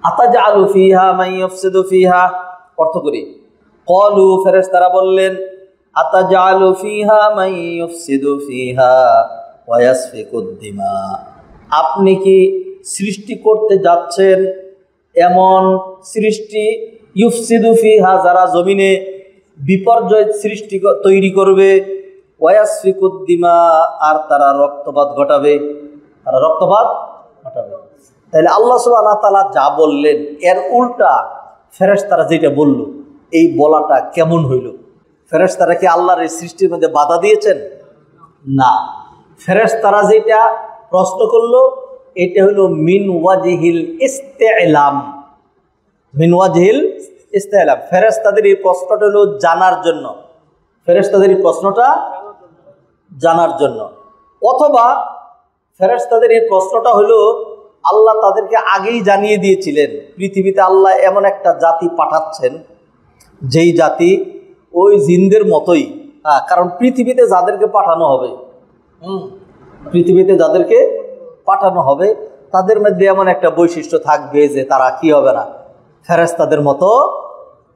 আতাজআলু ফিহা মান ইউফসিদু ফিহা, অর্থ করি। ক্বালু, ফেরেশতারা বললেন, আতাজআলু ফিহা মান ইউফসিদু ফিহা ওয়া ইয়াসফিকুদ দিমা, আপনি কি সৃষ্টি করতে যাচ্ছেন এমন সৃষ্টি, ইউফসিদু ফিহা, যারা জমিনে বিপর্যয় সৃষ্টি তৈরি করবে, ওয়া ইয়াসফিকুদ দিমা, আর তারা রক্তপাত ঘটাবে, তাহলে আল্লাহ সুবহানাহু ওয়া তাআলা যা বললেন এর উল্টা ফেরেশতারা যেটা বলল, এই বলাটা কেমন হইল? ফেরেশতারা কি আল্লাহর এই সৃষ্টির মধ্যে বাধা দিয়েছেন? না, ফেরেশতারা যেটা প্রশ্ন করলো এটা হলো মিন ওয়াজহিল ইস্তি'লাম। মিন ওয়াজহিল ইস্তি'লাম, ফেরেশতাদের এই প্রশ্নটা হলো জানার জন্য, ফেরেশতাদের এই প্রশ্নটা জানার জন্য। অথবা ফেরেশতাদের এই প্রশ্নটা হলো আল্লাহ তাদেরকে আগেই জানিয়ে দিয়েছিলেন পৃথিবীতে আল্লাহ এমন একটা জাতি পাঠাচ্ছেন যেই জাতি ওই জিনদের মতোই, কারণ পৃথিবীতে যাদেরকে পাঠানো হবে, পৃথিবীতে যাদেরকে পাঠানো হবে তাদের মধ্যে এমন একটা বৈশিষ্ট্য থাকবে যে তারা কি হবে না, ফেরেশতাদের মতো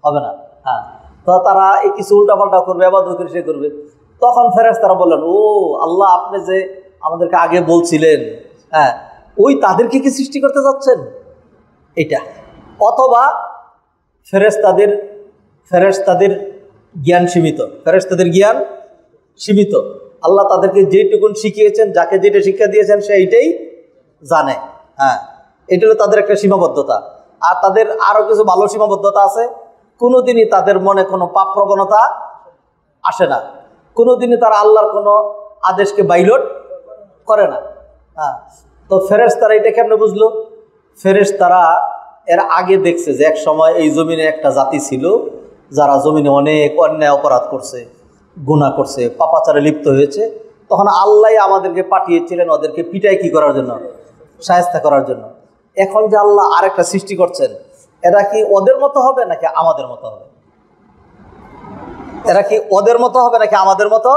হবে না। তো তারা এই কিছু উল্টাপাল্টা করবে, ইবাদত সে করবে। তখন ফেরেশতারা বললেন, ও আল্লাহ, আপনি যে আমাদেরকে আগে বলছিলেন, ওই তাদেরকে কি সৃষ্টি করতে যাচ্ছেন এটা। অথবা ফেরেশতাদের জ্ঞান সীমিত, ফেরেশতাদের জ্ঞান সীমিত, আল্লাহ তাদেরকে যেটুকুন শিখিয়েছেন, যাকে যেটা শিক্ষা দিয়েছেন সে এইটাই জানে। এটা হলো তাদের একটা সীমাবদ্ধতা। আর তাদের আরও কিছু ভালো সীমাবদ্ধতা আছে, কোনোদিনই তাদের মনে কোনো পাপ প্রবণতা আসে না, কোনোদিনই তারা আল্লাহর কোনো আদেশকে বাইলট করে না। তো ফেরেশতারা এটা কেমনে বুঝলো? ফেরেশতারা এর আগে দেখছে যে এক সময় এই জমিনে একটা জাতি ছিল যারা জমিনে অনেক অন্যায় অপরাধ করছে, গুনাহ করছে, পাপাচারে লিপ্ত হয়েছে। তখন আল্লাহ আমাদেরকে পাঠিয়েছিলেন ওদেরকে পিটাই কি করার জন্য, শায়েস্তা করার জন্য। এখন যে আল্লাহ আরেকটা সৃষ্টি করছেন, এরা কি ওদের মতো হবে নাকি আমাদের মতো হবে? এরা কি ওদের মতো হবে নাকি আমাদের মতো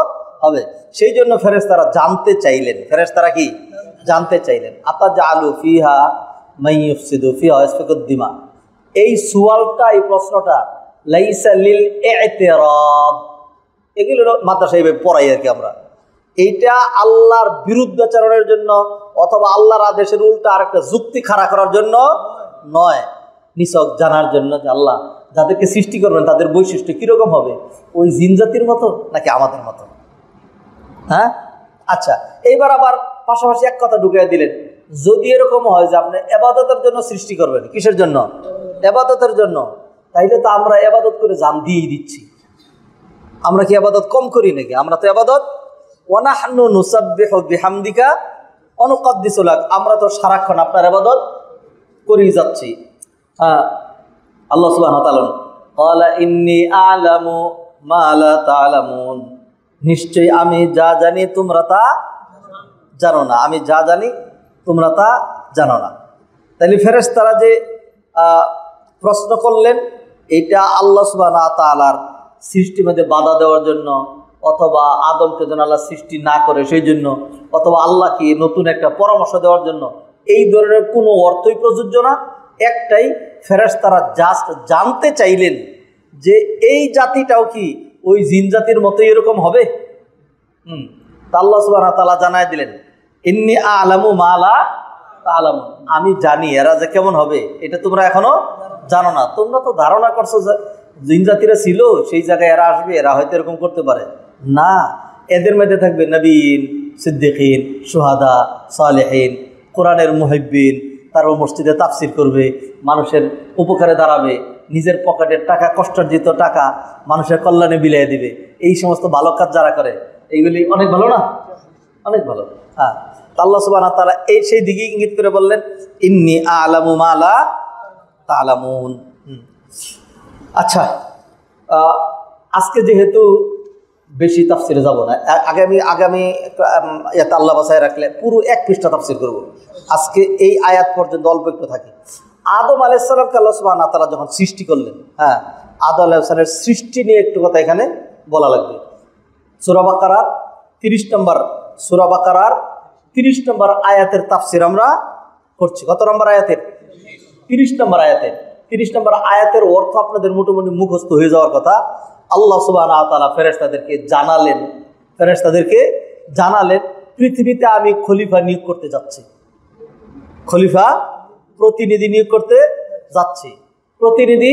হবে? সেই জন্য ফেরেশতারা জানতে চাইলেন, ফেরেশতারা কি জানতে চাইলেন, আতাজআলু ফিহা মান ইউফসিদু ফিহা ওয়া ইয়াসফিকুদ দিমা। এই সুয়ালটা, এই প্রশ্নটা লাইসা লিল ইতিরাব, এগুলো মাদ্রাসায় পড়াই আর কি আমরা। এইটা আল্লাহর বিরুদ্ধাচরণের জন্য অথবা আল্লাহর আদেশের উল্টা আরেকটা যুক্তি খাড়া করার জন্য নয়, নিছক জানার জন্য যে আল্লাহ যাদেরকে সৃষ্টি করবেন তাদের বৈশিষ্ট্য কীরকম হবে, ওই জিন জাতির মতো নাকি আমাদের মতো। আচ্ছা, এইবার আবার পাশাপাশি এক কথা ঢুকিয়ে দিলেন, যদি এরকম হয় যে আপনি ইবাদতের জন্য সৃষ্টি করবেন, কিসের জন্য? ইবাদতের জন্য, তাইলে তো আমরা ইবাদত করে জান দিয়েই দিচ্ছি। আমরা কি ইবাদত কম করি নাকি? আমরা তো ইবাদত ওয়া নাহনু নুসাব্বিহু বিহামদিকা ওয়া নুকদ্দিসু লাক, আমরা তো সারাক্ষণ আপনার ইবাদত করেই যাচ্ছি। আল্লাহ সুবহানাহু ওয়া তাআলা ক্বালা ইন্নী আ'লামু মা লা তা'লামুন, নিশ্চয়ই আমি যা জানি তোমরা তা জানো না, আমি যা জানি তোমরা তা জানো না। তাহলে ফেরেশতারা যে প্রশ্ন করলেন, এটা আল্লাহ সুবহানাহু ওয়া তাআলার সৃষ্টির মধ্যে বাধা দেওয়ার জন্য, অথবা আদমকে যেন আল্লাহ সৃষ্টি না করে সেই জন্য, অথবা আল্লাহকে নতুন একটা পরামর্শ দেওয়ার জন্য, এই ধরনের কোনো অর্থই প্রযোজ্য না। একটাই, ফেরেশতারা জাস্ট জানতে চাইলেন যে এই জাতিটাও কি ওই জিন জাতির মতোই এরকম হবে। তা আল্লাহ সুবহানাহু ওয়া তাআলা জানায় দিলেন, ইন্নী আ'লামু মা লা তা'লামুন, আমি জানি এরা যে কেমন হবে এটা তোমরা এখনো জানো না। তোমরা তো ধারণা করছো যে জিন জাতিরা ছিল সেই জায়গায় এরা আসবে, এরা হয়তো এরকম করতে পারে না। এদের মধ্যে থাকবে নবীন, সিদ্দিকিন, শুহাদা, সালেহিন, কোরআনের মুহিব্বিন, তারও মসজিদে তাফসির করবে, মানুষের উপকারে দাঁড়াবে, নিজের পকেটের টাকা, কষ্টার্জিত টাকা মানুষের কল্যাণে বিলিয়ে দিবে। এই সমস্ত ভালো কাজ যারা করে এইগুলি অনেক ভালো না, অনেক ভালো। আল্লাহ সুবহানাহু ওয়া তাআলা এই সেই দিকে ইঙ্গিত করে বললেন, ইন্নী আ'লামু মা লা তা'লামুন। আচ্ছা, আজকে যেহেতু বেশি তাফসিরে যাব না, আগামী আল্লাহ বাসায় রাখলে পুরো 1 পৃষ্ঠা তাফসির করব। আজকে এই আয়াত পর্যন্ত অল্প একটু থাকি। আদম আলাইহিস সালামকে আল্লাহ সুবহানাহু ওয়া তাআলা যখন সৃষ্টি করলেন, আদম আলাইহিস সালামের সৃষ্টি নিয়ে একটু কথা এখানে বলা লাগবে। সূরা বাকারার 30 নম্বর আয়াতের তাফসির আমরা করছি। কত নম্বর আয়াতের? 30 নম্বর আয়াতে। 30 নম্বর আয়াতের অর্থ আপনাদের মোটামুটি মুখস্থ হয়ে যাওয়ার কথা। আল্লাহ সুবহানাহু ওয়া তাআলা ফেরেশতাদেরকে জানালেন পৃথিবীতে আমি খলিফা নিয়োগ করতে যাচ্ছি, খলিফা প্রতিনিধি নিয়োগ করতে যাচ্ছি। প্রতিনিধি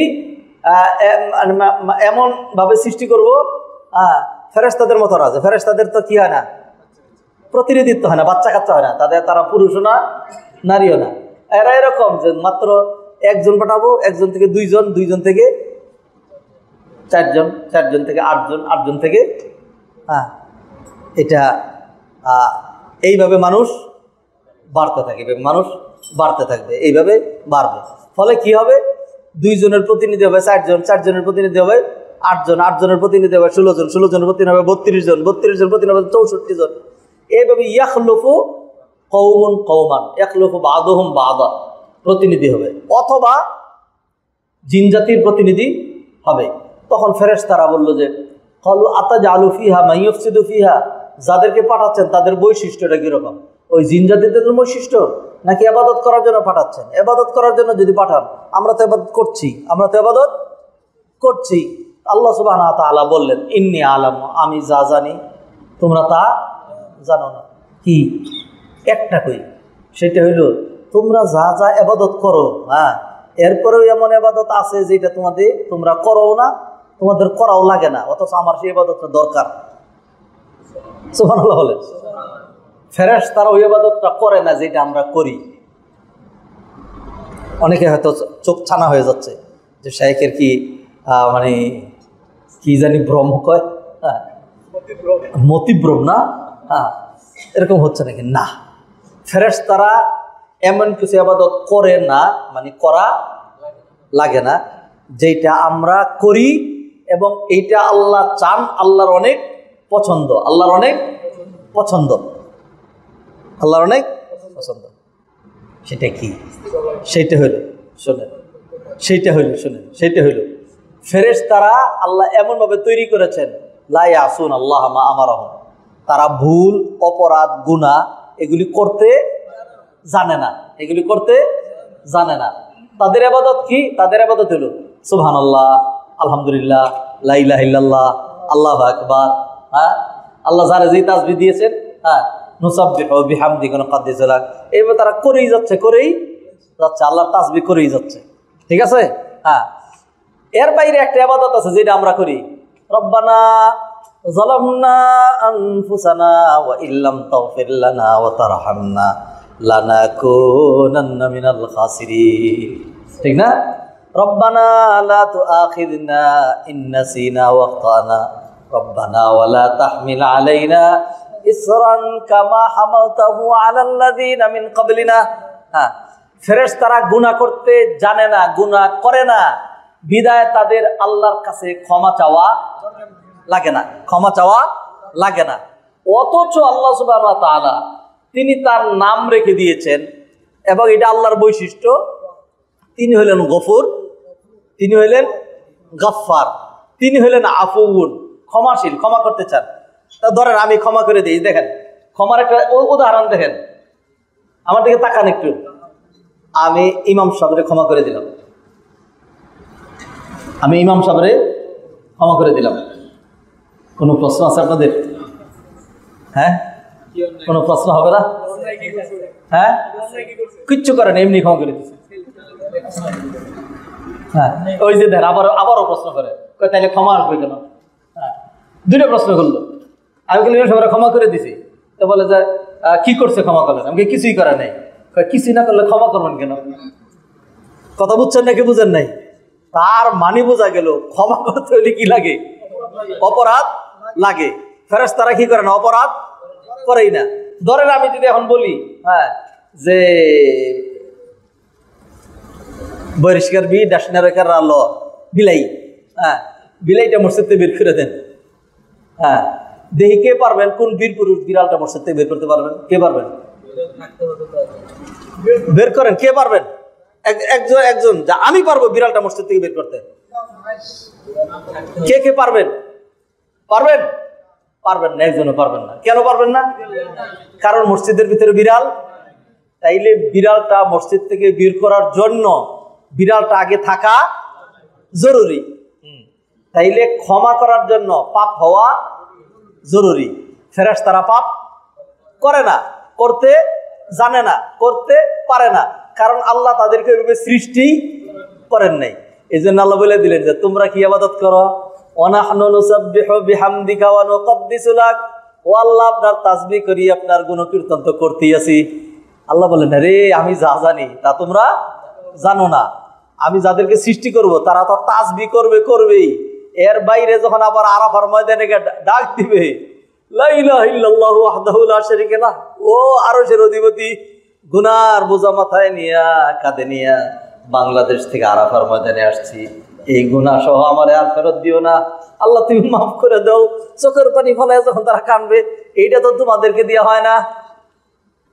এমন ভাবে সৃষ্টি করব, ফেরেশতাদের মতো রাজে। ফেরেশতাদের তো কি হয় না, প্রতিনিধিত্ব হয় না, বাচ্চা কাচ্চা হয় না, তারা পুরুষও না নারীও না। এরা এরকম যে মাত্র একজন পাঠাবো, একজন থেকে দুইজন, দুইজন থেকে চারজন, চারজন থেকে আটজন, আটজন থেকে এটা এইভাবে মানুষ বাড়তে থাকবে, এইভাবে বাড়বে। ফলে কি হবে, দুইজনের প্রতিনিধি হবে চারজন, চারজনের প্রতিনিধি হবে আটজন, আটজনের প্রতিনিধি হবে 16 জন, 16 জনের প্রতিনিধি হবে 32 জন, 32 জন প্রতিনিধি হবে 64 জন। এইভাবে ইয়াখলুফু কওমুন কওমান, ইয়াখলুফু বাদুহুম বাদা প্রতিনিধি হবে, অথবা জিন জাতির প্রতিনিধি হবে। তখন ফেরেশতারা বলল যে ক্বালু আতাজালু ফিহা মান ইউফসিদু ফিহা, যাদেরকে পাঠাচ্ছেন তাদের বৈশিষ্ট্যটা কিরকম? ওই জিন জাতিদের বৈশিষ্ট্য নাকি ইবাদত করার জন্য পাঠাচ্ছেন? ইবাদত করার জন্য যদি পাঠান, আমরা তো ইবাদত করছি। আল্লাহ সুবহানাহু ওয়া তাআলা বললেন ইন্নী আলাম, আমি যা জানি তোমরা তা জানো না। কি একটা কই, সেটা হইল তোমরা যা যা ইবাদত করো, এরপরেও এমন ইবাদত আছে যেটা তোমরা করো না, তোমাদের করাও লাগে না, অথচ আমার সেই ইবাদতটা দরকার। সুবহানাল্লাহ বলেন। ফেরেশতারা ওই ইবাদতটা করে না যেটা আমরা করি। অনেকে হয়তো চোখ ছানা হয়ে যাচ্ছে যে শাইখের কি মানে কি জানি ভ্রম কয়, মতিভ্রম না, এরকম হচ্ছে নাকি? না, ফেরেশতারা এমন কিছু ইবাদত করে না, মানে করা লাগে না, যেটা আমরা করি এবং এইটা আল্লাহ চান, আল্লাহর অনেক পছন্দ। সেটা কি? সেইটা হইল ফেরেশতারা আল্লাহ এমনভাবে তৈরি করেছেন, লা ইয়াসুন আল্লাহ মা আমারহুম, তারা ভুল, অপরাধ, গুনাহ এগুলি করতে জানে না। তাদের ইবাদত কি? তাদের ইবাদত হলো সুবহানাল্লাহ, আলহামদুলিল্লাহ, লা ইলাহা ইল্লাল্লাহ, আল্লাহু আকবার। আল্লাহ যারা যেই তাসবিহ দিয়েছেন, নুসাব্বিহু বিহামদিহি ওয়া নুকাদ্দিসু লাক, এইভাবে তারা করেই যাচ্ছে, আল্লাহর তাসবিহ করেই যাচ্ছে। ঠিক আছে? এর বাইরে একটা ইবাদত আছে যেটা আমরা করি, রব্বানা যালামনা আনফুসানা ওয়া ইল্লাম তাগফির লানা ওয়া তারহামনা লানাকুনান্না মিনাল খাসিরিন। ঠিক না? রব্বানা লা তুআখিযনা ইন নাসিনা ওয়া আখতানা রব্বানা ওয়া লা তাহমিল আলাইনা ইসরান কামা হামালতাহু আলাল লাযিনা মিন ক্বাবলিনা। ফেরেশতারা গুনাহ করতে জানে না, গুনাহ করে না, বিদায় তাদের আল্লাহর কাছে ক্ষমা চাওয়া লাগে না। অথচ আল্লাহ সুবহানাহু ওয়া তাআলা তিনি তার নাম রেখে দিয়েছেন এবং এটা আল্লাহর বৈশিষ্ট্য। তিনি হলেন গফুর, তিনি হলেন গাফফার, তিনি হলেন আফুউন, ক্ষমাশীল, ক্ষমা করতে চান। তা ধরেন আমি ক্ষমা করে দিই, দেখেন ক্ষমার একটা উদাহরণ দেখেন, আমার দিকে তাকান একটু। আমি ইমাম সাহেবরে ক্ষমা করে দিলাম, কোনো প্রশ্ন আছে আপনাদের? কোনো প্রশ্ন হবে না? কিচ্ছু করেন, এমনি ক্ষমা করে দিচ্ছে। ওই যে দেন আবারও প্রশ্ন করে, তাইলে ক্ষমা আসবে কেন? দুটো প্রশ্ন করলো। আমি কিন্তু সবাই ক্ষমা করে দিছি, তো বলে যে কি করছে ক্ষমা করলেন? আমি কিছুই করে নাই। কিছুই না করলে ক্ষমা করবেন কেন? কথা বুঝছেন নাকি বুঝেন নাই? তার মানে বোঝা গেল ক্ষমা করতে হলে কি লাগে? অপরাধ লাগে। ফেরেশতারা কি করে না? অপরাধ করেই না। ধরেন আমি যদি এখন বলি যে বরিষ্কার বি ডাসনারেকার ল বিলাই, বিলাইটা মসজিদ থেকে বের করে দেন। দেখি কে পারবেন কোন বীর পুরুষ বিড়ালটা মসজিদ থেকে বের করতে পারবেন? কে পারবেন? বের করেন, কে পারবেন? একজন যা আমি পারবো বিড়ালটা মসজিদ থেকে বের করতে। কে পারবেন? পারবেন না, একজনও পারবেন না। কেন পারবেন না? কারণ মসজিদের ভিতরে বিড়াল। তাইলে বিড়ালটা মসজিদ থেকে বের করার জন্য বিড়ালটা আগে থাকা জরুরি। তাইলে ক্ষমা করার জন্য পাপ হওয়া জরুরি। ফেরেশতারা পাপ করে না, করতে জানে না, করতে পারে না, কারণ আল্লাহ তাদেরকে ওইভাবে সৃষ্টি করেন নাই। এই জন্য আল্লাহ বলে দিলেন যে তোমরা কি ইবাদত করো, ওয়ানাহনু নুসাব্বিহু বিহামদিকা ওয়া নুকদ্দিসু লাক, ও আল্লাহ আপনার তাসবিহ করি, আপনার গুণকীর্তন তো করতেই আছি। আল্লাহ বলেন আরে আমি যা জানি তা তোমরা জানো না। আমি যাদেরকে সৃষ্টি করব তারা তো তাসবিহ করবেই। এর বাইরে যখন আবার আরাফার ময়দানে ডাক দিবে লা ইলাহা ইল্লাল্লাহু ওয়াহদাহু লা শারীকা লাহ, ও আরশের অধিপতি গুনার বোঝা মাথায় নিয়া কাঁধে নিয়া বাংলাদেশ থেকে আরাফার ময়দানে আসছি, এই গুনাহ সহ আমার আর ফেরত দিও না, আল্লাহ তুমি মাফ করে দাও। চোখের পানি ফলায় যখন তারা কাঁদবে, এইটা তো তোমাদেরকে দেওয়া হয় না।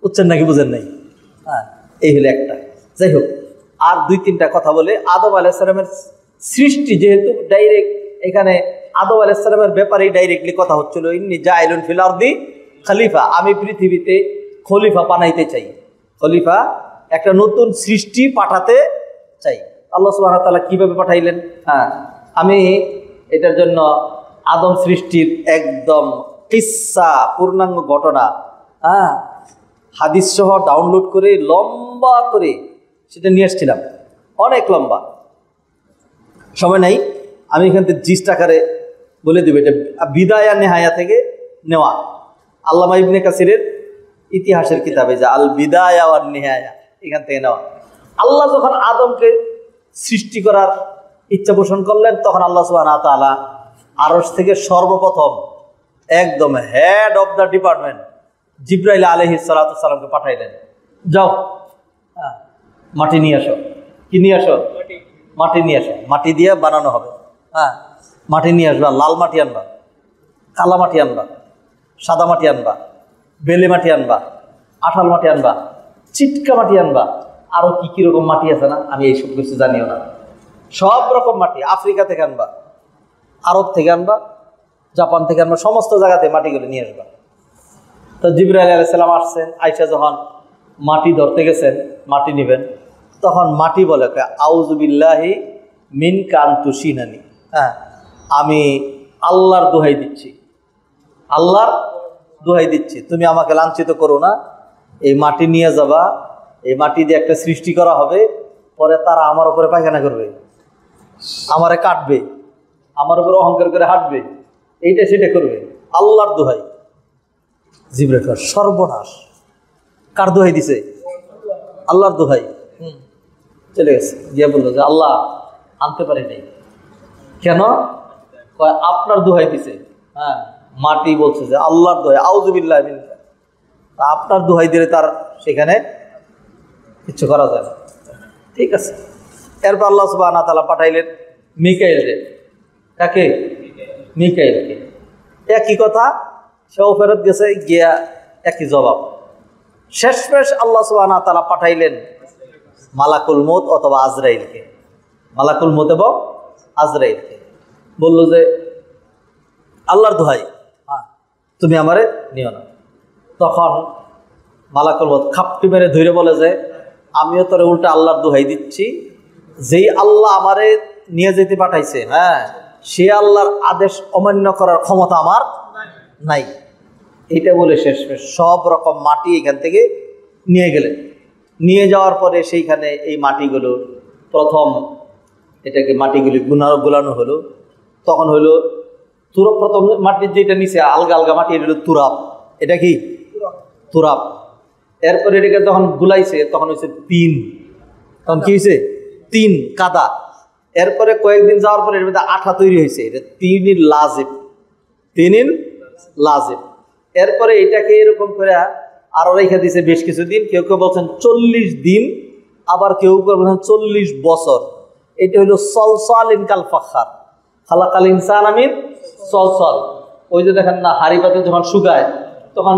বুঝছেন নাকি বুঝেন নাই? হ্যাঁ, এই হলো একটা। যাই হোক, আর দুই তিনটা কথা বলে, আদম আলাইহিস সালামের সৃষ্টি যেহেতু ডাইরেক্ট, এখানে আদম আলাইহিস সালামের ব্যাপারেই ডাইরেক্টলি কথা হচ্ছিল, ইন্নী জাইলুন ফিল আরদি খলিফা, আমি পৃথিবীতে খলিফা বানাইতে চাই, খলিফা একটা নতুন সৃষ্টি পাঠাতে চাই। আল্লাহ সুবহানাহু ওয়া তাআলা কিভাবে পাঠাইলেন? হ্যাঁ, আমি এটার জন্য আদম সৃষ্টির একদম কিসসা, পূর্ণাঙ্গ ঘটনা, হ্যাঁ, হাদিস সহ ডাউনলোড করে লম্বা করে সেটা নিয়ে এসেছিলাম, অনেক লম্বা, সময় নাই, আমি এখান থেকে জিস্ট আকারে বলে দেব। এটা বিদায়া নেহায়া থেকে নেওয়া, আল্লামা ইবনে কাসিরের ইতিহাসের কিতাবে যা আল বিদায়া ওয়ান নিহায়া, এখান থেকে নেওয়া। আল্লাহ যখন আদমকে সৃষ্টি করার ইচ্ছা পোষণ করলেন, তখন আল্লাহ সুবহানাহু ওয়া তাআলা আরশ থেকে সর্বপ্রথম একদম হেড অফ দ্য ডিপার্টমেন্ট জিবরাইল আলাইহিস সালাতু ওয়াস সালামকে পাঠাইলেন, যাও মাটি নিয়ে আসো। কি নিয়ে আসো? মাটি নিয়ে আসো, মাটি দিয়ে বানানো হবে। হ্যাঁ, মাটি নিয়ে আসবা, লাল মাটি আনবা, কালা মাটি আনবা, সাদা মাটি আনবা, বেলে মাটি আনবা, আঠাল মাটি আনবা, চিটকা মাটি আনবা, আরো কি কিরকম মাটি আছে না, আমি এইসব কিছু জানিও না। সব রকম মাটি আফ্রিকা থেকে আনবা, আরব থেকে আনবা, জাপান থেকে আনবা, সমস্ত জায়গাতে মাটিগুলো নিয়ে আসবা। তো জিবরাইল আলাইহিস সালাম আসছেন, আয়েশা যখন মাটি ধরতে গেছেন, মাটি নেবেন, তখন মাটি বলে আউযু বিল্লাহি মিনকা আন তুশিনানি, হ্যাঁ, আমি আল্লাহর দোহাই দিচ্ছি, আল্লাহর দোহাই দিচ্ছি, তুমি আমাকে লাঞ্ছিত করো না। এই মাটি নিয়ে যাবা, এই মাটি দিয়ে একটা সৃষ্টি করা হবে, পরে তারা আমার উপরে পায়খানা করবে, আমারে কাটবে, আমার উপরে অহংকার করে হাঁটবে, এইটা সেটা করবে, আল্লাহর দোহাই। জিবরাইল সর্বনাশ, কার দোহাই দিছে? আল্লাহর দোহাই। চলে গেছে, গিয়ে বললো যে আল্লাহ আনতে পারি নাই। কেন? আপনার দোহাই দিছে। হ্যাঁ, মাটি বলছে যে আল্লাহর দোহাই, আউযু বিল্লাহি মিনকা, আপনার দোহাই দিলে তার সেখানে কিছু করা যায় না। ঠিক আছে, এরপর আল্লাহ সুবহানাহু ওয়া তাআলা পাঠাইলেন মিকাইলকে। কাকে? মিকাইলকে। একই কথা, সেও ফেরত গেছে, গিয়া একই জবাব। শেষমেশ আল্লাহ সুবহানাহু ওয়া তাআলা পাঠাইলেন মালাকুল মউত অথবা আজরাইলকে। মালাকুল মউত এবং আজরাইলকে বলল যে আল্লাহর দোহাই, তুমি আমারে নিও না। তখন মালাকুল মউত খাপটি মেরে ধরে বলে যে আমিও তোরে উল্টা আল্লাহর দোহাই দিচ্ছি, যেই আল্লাহ আমারে নিয়ে যেতে পাঠাইছে, হ্যাঁ, সে আল্লাহর আদেশ অমান্য করার ক্ষমতা আমার নাই। এইটা বলে শেষমেশ সব রকম মাটি এখান থেকে নিয়ে গেলেন। নিয়ে যাওয়ার পরে সেইখানে এই মাটিগুলো প্রথম এটাকে মাটিগুলি গুলানো হলো। তখন হলো তুরাব, প্রথম মাটির যেটা নিচে আলগা আলগা মাটি, এটা হলো তুরাব। এটা কি? তুরাব। এরপরে এটাকে যখন গুলাইছে তখন হয়েছে তিন। তখন কি হয়েছে? তিন, কাদা। এরপরে কয়েকদিন যাওয়ার পরে এর মধ্যে আঠা তৈরি হয়েছে, এটা তিনিন লাজিব, তিনিন লাজিব। এরপরে এটাকে এরকম করে আরো রেখে দিয়েছে বেশ কিছুদিন। কেউ কেউ বলছেন 40 দিন, আবার কেউ কেউ বলছেন 40 বছর। এটা হলো সলসলিন কাল ফাখার, খালাকাল ইনসান মিন সলসল। ওই যে দেখেন না, হাড়ি পাতিল যখন শুকায় তখন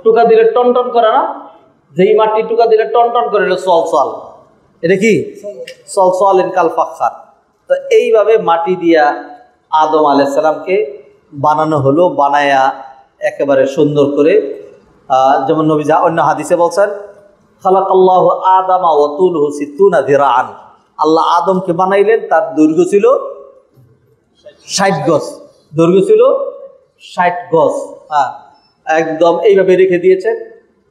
টুকা দিলে টন টন করে না, যেই মাটি টুকা দিলে টন টন করে, হলো সলসল। এটা কি? সলসলিন কাল ফাখার। তো এইভাবে মাটি দিয়া আদম আলাইহিস সালামকে বানানো হলো। বানায়া একেবারে সুন্দর করে, যেমন নবী অন্য হাদিসে বলছেন খালাকাল্লাহু আদামা ওয়া তুলহু 60 যিরাআন, আল্লাহ আদমকে বানাইলেন, তার দৈর্ঘ্য ছিল 60 গজ, দৈর্ঘ্য ছিল 60 গজ। হ্যাঁ, একদম এইভাবে রেখে দিয়েছেন।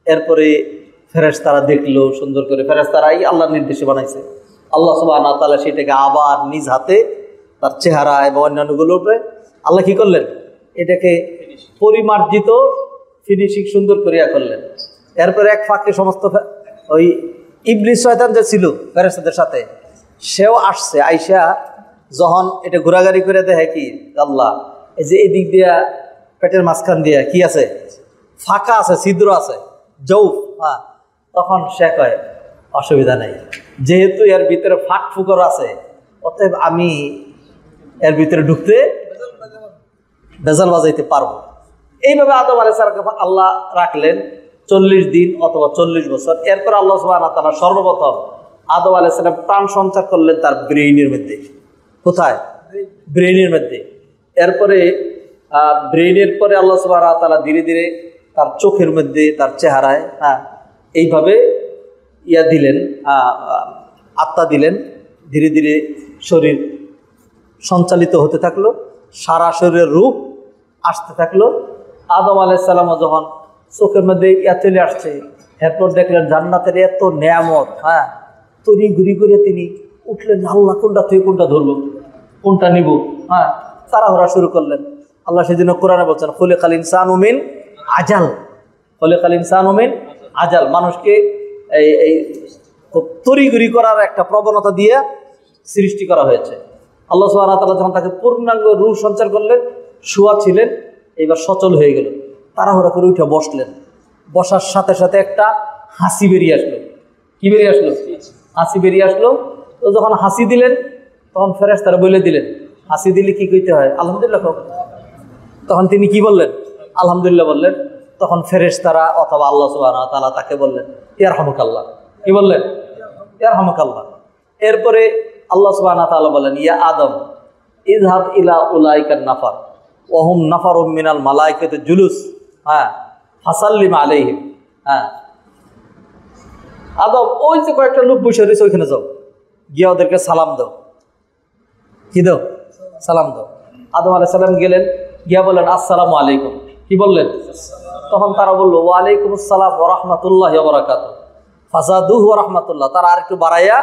এরপরে ফেরেশতারা দেখলো সুন্দর করে, ফেরেশতারাই আল্লাহর নির্দেশে বানাইছে। আল্লাহ সুবহানাহু ওয়া তাআলা সেটাকে আবার নিজ হাতে তার চেহারা এবং অন্যান্যগুলোর উপরে আল্লাহ কি করলেন, এটাকে পরিমার্জিত ফিনিশিং সুন্দর করিয়া করলেন। এরপরে এক ফাঁকে সমস্ত ওই ইবলিস শয়তান যে ছিল ফেরেশতাদের সাথে, সেও আসছে। আইসা যখন এটা ঘোরাঘুরি করে দেখে কি আল্লাহ এই যে এই দিক দিয়া পেটের মাঝখান দিয়া কি আছে, ফাঁকা আছে, ছিদ্র আছে, জৌফ। হ্যাঁ, তখন সে কয় অসুবিধা নেই, যেহেতু এর ভিতরে ফাঁক ফুকর আছে, অতএব আমি এর ভিতরে ঢুকতে বেজাল বাজাইতে পারবো। এইভাবে আদম আলাইহিস সালামকে আল্লাহ রাখলেন 40 দিন অথবা 40 বছর। এরপর আল্লাহ সুবহানাহু ওয়া তাআলা সর্বপ্রথম আদম আলাইহিস সালাম প্রাণ সঞ্চার করলেন তার ব্রেইনের মধ্যে। কোথায়? ব্রেইনের মধ্যে। এরপরে ব্রেইনের পরে আল্লাহ সুবহানাহু ওয়া তাআলা ধীরে ধীরে তার চোখের মধ্যে, তার চেহারায়, হ্যাঁ, এইভাবে ইয়া দিলেন, আত্মা দিলেন। ধীরে ধীরে শরীর সঞ্চালিত হতে থাকলো, সারা শরীরের রূপ আসতে থাকলো। আদম আলাইহিস সালামও যখন চোখের মধ্যে ইয়া চলে আসছে, এরপর দেখলেন জান্নাতের এত নেয়ামত। হ্যাঁ, তরি ঘুরি করে তিনি উঠলেন, আল্লাহ কোনটা থেকে কোনটা ধরবো, কোনটা নিব। হ্যাঁ, তাড়াহুড়া শুরু করলেন। আল্লাহ সেদিন কোরআনে বলছেন খুলিকাল ইনসানু মিন আজাল, খুলিকাল ইনসানু মিন আজাল। মানুষকে এই তড়িঘড়ি করার একটা প্রবণতা দিয়ে সৃষ্টি করা হয়েছে। আল্লাহ সুবহানাহু ওয়া তাআলা যখন তাকে পূর্ণাঙ্গ রূহ সঞ্চার করলেন, শুয়া ছিলেন, এইবার সচল হয়ে গেল। তাড়াহুড়া করে উঠে বসলেন। বসার সাথে সাথে একটা হাসি বেরিয়ে আসলো। কি বেরিয়ে আসলো? হাসি বেরিয়ে আসলো। তো যখন হাসি দিলেন, তখন ফেরেশতারা বলে দিলেন, হাসি দিলে কি কইতে হয়? আলহামদুলিল্লাহ। তখন তিনি কি বললেন? আলহামদুলিল্লাহ বললেন। তখন ফেরেশতারা অথবা আল্লাহ সুবহানাহু ওয়া তাআলা তাকে বললেন ইয়ারহামুকাল্লাহ। কি বললেন? ইয়ারহামুকাল্লাহ। এরপরে আল্লাহ সুবহানাহু ওয়া তাআলা বলেন ইয়া আদম ইযহাব ইলা উলাইকান নাফার ওয়া হুম নাফারুম মিনাল মালায়েকাতি জুলুস, হ্যাঁ, ফাসাল্লিম আলাইহিম। হ্যাঁ, আদম ওই যে কয়েকটা লোক বসে রয়েছে, ওইখানে যাও, গিয়ে ওদেরকে সালাম দাও। কি দাও? সালাম দাও। আদম আলাইহিস সালাম গেলেন, গিয়া বললেন আসসালামু আলাইকুম। কি বললেন? তখন তারা বললো ওয়া আলাইকুম আসসালাম ওয়া রাহমাতুল্লাহি ওয়া বারাকাতুহু, ফাযাদুহু ওয়া রাহমাতুল্লাহ। তারা আরেকটু বাড়াইয়া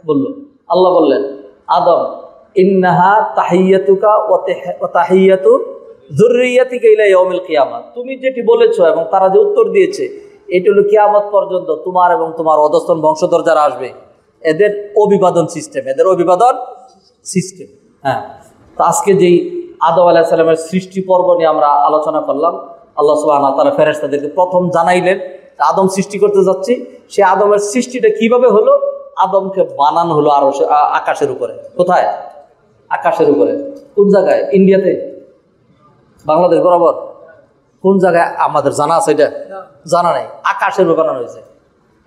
বলল। আল্লাহ বললেন আদম ইন্নাহা তাহিয়াতুকা ওয়া তাহিয়াতু যুররিয়াতিকা ইলা ইয়াউমিল কিয়ামা। তুমি যেটি বলেছো এবং তারা যে উত্তর দিয়েছে, এটা হলো কিয়ামত পর্যন্ত তোমার এবং তোমার অধস্তন বংশধর যারা আসবে, এদের অভিবাদন সিস্টেম, এদের অভিবাদন সিস্টেম। হ্যাঁ, তো আজকে যেই আদম আলাইহিস সালামের সৃষ্টি পর্ব নিয়ে আমরা আলোচনা করলাম, আল্লাহ সুবহানাহু ওয়া তাআলা ফেরেশতাদেরকে প্রথম জানাইলেন আদম সৃষ্টি করতে যাচ্ছি। সে আদমের সৃষ্টিটা কিভাবে হলো? আদমকে বানানো হলো আরো আকাশের উপরে। কোথায়? আকাশের উপরে। কোন জায়গায়? ইন্ডিয়াতে? বাংলাদেশ বরাবর? কোন জায়গায় আমাদের জানা আছে? এটা জানা নেই। আকাশের উপরে বানানো হয়েছে।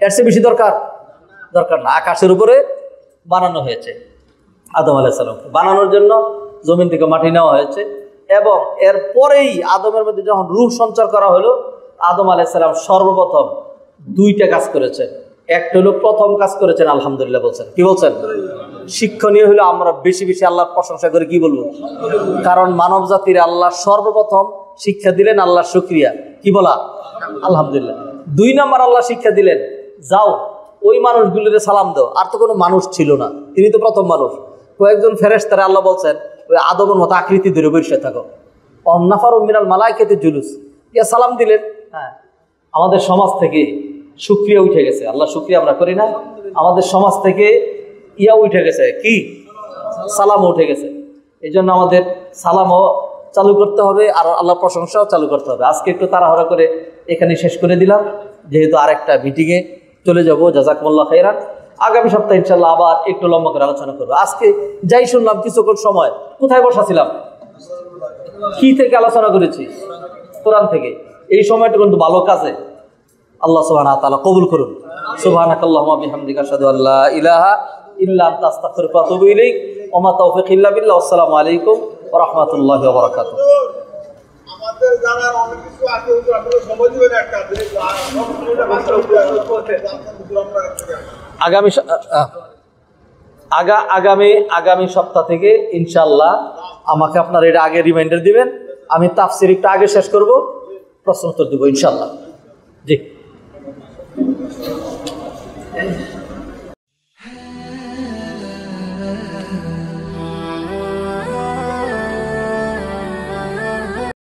এর চেয়ে বেশি দরকার না। আকাশের উপরে বানানো হয়েছে আদম আলাইহিস সালামকে। বানানোর জন্য জমিন থেকে মাটি নেওয়া হয়েছে এবং এরপরেই আদমের মধ্যে যখন রূহ সঞ্চার করা হলো, আদম আলাইহিস সালাম সর্বপ্রথম 2টা কাজ করেছেন। একটা হলো প্রথম কাজ করেছেন আলহামদুলিল্লাহ বলছেন। কি বলছেন? শিক্ষণীয় হলো আমরা বেশি বেশি আল্লাহর প্রশংসা করে কি বলবো? কারণ মানব জাতির আল্লাহ সর্বপ্রথম শিক্ষা দিলেন আল্লাহর শুকরিয়া। কি বলা? আলহামদুলিল্লাহ। 2 নম্বর আল্লাহ শিক্ষা দিলেন যাও ওই মানুষগুলোকে সালাম দাও। আর তো কোনো মানুষ ছিল না, তিনি তো প্রথম মানুষ। কয়েকজন ফেরেশতারা আল্লাহ বলছেন ওই আদমের মতো আকৃতি ধরে বসে থাকো। নাফারুম মিনাল মালায়েকাতি জুলুস, ইয়া সালাম দিলেন। হ্যাঁ, আমাদের সমাজ থেকে শুকরিয়া উঠে গেছে। আল্লাহ শুকরিয়া আমরা করি না? আমাদের সমাজ থেকে ইয়া উঠে গেছে, কি? সালাম উঠে গেছে। এই জন্য আমাদের সালামও চালু করতে হবে আর আল্লাহর প্রশংসাও চালু করতে হবে। আজকে একটু তাড়াহুড়া করে এখানে শেষ করে দিলাম, যেহেতু আরেকটা মিটিংয়ে চলে যাব। জাযাকুমুল্লাহ খাইরান। আগামী সপ্তাহে ইনশাআল্লাহ আবার একটু লম্বা করে আলোচনা করবো। আজকে যাই শুনলাম কিছুক্ষণ সময় কোথায় বসাছিলাম, কি থেকে আলোচনা করেছি? কোরআন থেকে। এই সময়টা কিন্তু ভালো কাজে। আল্লাহ সুবহানাহু ওয়া তাআলা কবুল করুন। সুবহানাকাল্লাহুম্মা বিহামদিকা আশহাদু আল্লা ইলাহা ইল্লা আনতা আস্তাগফিরুকা ওয়া আতুবু ইলাইক ওয়া মা তাওফীকি ইল্লা বিল্লাহ। আসসালামু আলাইকুম ওয়া রাহমাতুল্লাহি ওয়া বারাকাতুহু। আমাদের জানার অনেক কিছু আছে, আপনারা সময় দিবেন একটা আগামী আগামী সপ্তাহ থেকে ইনশাআল্লাহ আমাকে আপনার এটা আগে রিমাইন্ডার দিবেন, আমি তাফসির একটু আগে শেষ করব, প্রশ্ন উত্তর দেবো ইনশাআল্লাহ। জি।